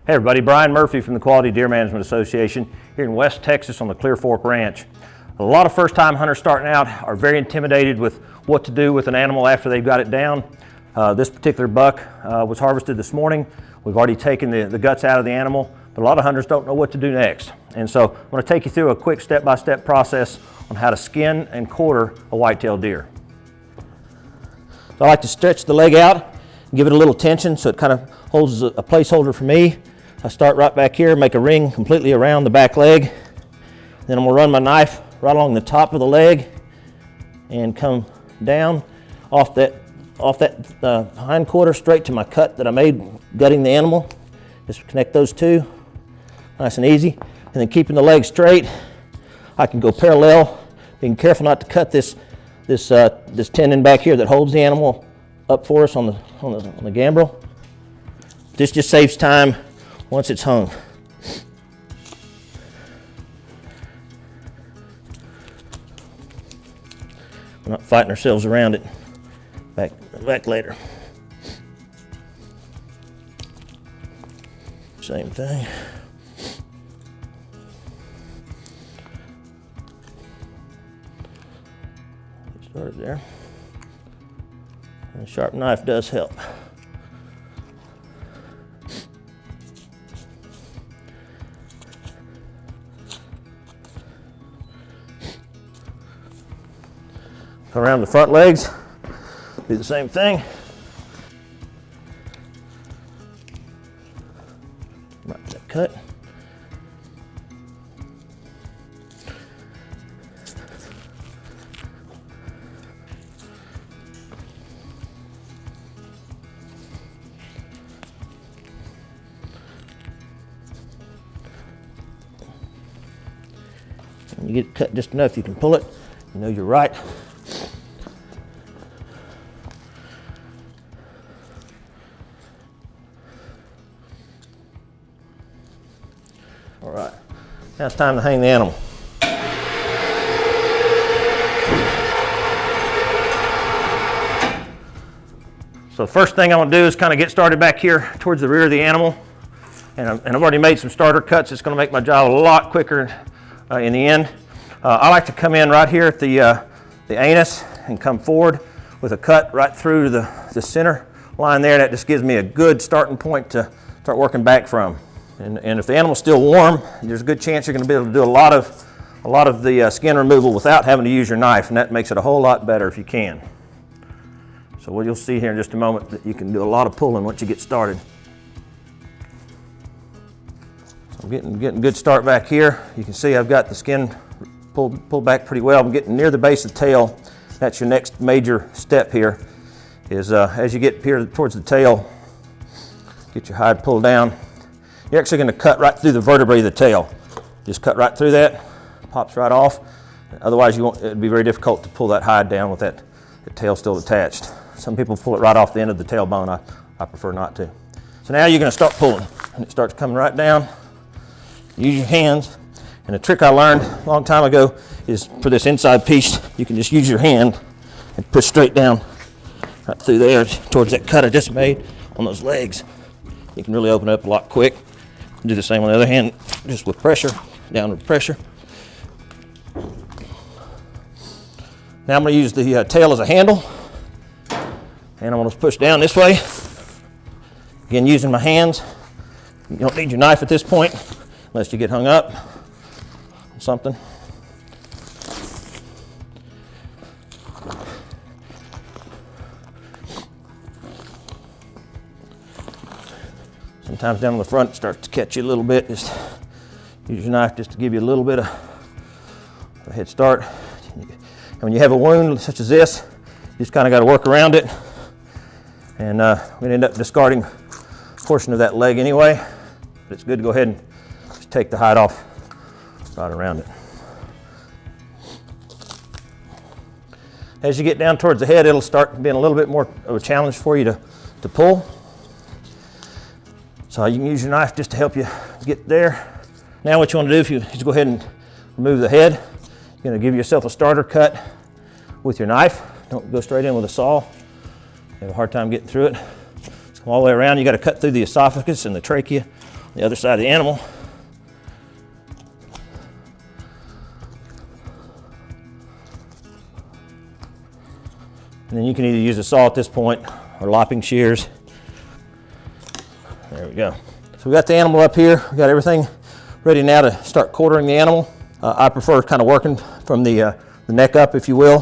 Hey everybody, Brian Murphy from the Quality Deer Management Association here in West Texas on the Clear Fork Ranch. A lot of first-time hunters starting out are very intimidated with what to do with an animal after they've got it down. This particular buck was harvested this morning. We've already taken the guts out of the animal, but a lot of hunters don't know what to do next. And so I'm going to take you through a quick step-by-step process on how to skin and quarter a white-tailed deer. So I like to stretch the leg out and give it a little tension so it kind of holds a placeholder for me. I start right back here, make a ring completely around the back leg. Then I'm going to run my knife right along the top of the leg and come down off that hind quarter straight to my cut that I made gutting the animal. Just connect those two, nice and easy. And then keeping the leg straight, I can go parallel, being careful not to cut this tendon back here that holds the animal up for us on the gambrel. This just saves time once it's hung. We're not fighting ourselves around it back later. Same thing. Get started there. And a sharp knife does help. Come around the front legs, do the same thing. Right that cut. When you get it cut just enough, you can pull it. You know you're right. All right, now it's time to hang the animal. So the first thing I want to do is kind of get started back here towards the rear of the animal. And I've already made some starter cuts. It's going to make my job a lot quicker in the end. I like to come in right here at the anus and come forward with a cut right through the center line there. That just gives me a good starting point to start working back from. And if the animal's still warm, there's a good chance you're going to be able to do a lot of the skin removal without having to use your knife, and that makes it a whole lot better if you can. So what you'll see here in just a moment, that you can do a lot of pulling once you get started. So I'm getting a good start back here. You can see I've got the skin pulled back pretty well. I'm getting near the base of the tail. That's your next major step here, is as you get here towards the tail, get your hide pulled down. You're actually going to cut right through the vertebrae of the tail. Just cut right through that, pops right off. Otherwise, it'd be very difficult to pull that hide down with that tail still attached. Some people pull it right off the end of the tailbone. I prefer not to. So now you're going to start pulling, and it starts coming right down. Use your hands. And a trick I learned a long time ago is for this inside piece, you can just use your hand and push straight down right through there towards that cut I just made on those legs. You can really open it up a lot quick. Do the same on the other hand, just with pressure, downward pressure. Now I'm going to use the tail as a handle, and I'm going to push down this way. Again, using my hands. You don't need your knife at this point, unless you get hung up on something. Sometimes down on the front it starts to catch you a little bit. Just use your knife just to give you a little bit of a head start. And when you have a wound such as this, you just kind of got to work around it. And we're going to end up discarding a portion of that leg anyway. But it's good to go ahead and just take the hide off right around it. As you get down towards the head, it'll start being a little bit more of a challenge for you to pull. So you can use your knife just to help you get there. Now what you want to do is go ahead and remove the head. You're going to give yourself a starter cut with your knife. Don't go straight in with a saw. You have a hard time getting through it. Just come all the way around. You got to cut through the esophagus and the trachea The other side of the animal. And then you can either use a saw at this point or lopping shears. There we go. So we got the animal up here. We got everything ready now to start quartering the animal. I prefer kind of working from the neck up, if you will.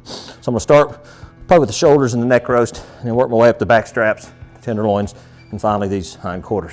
So I'm gonna start probably with the shoulders and the neck roast, and then work my way up the back straps, tenderloins, and finally these hind quarters.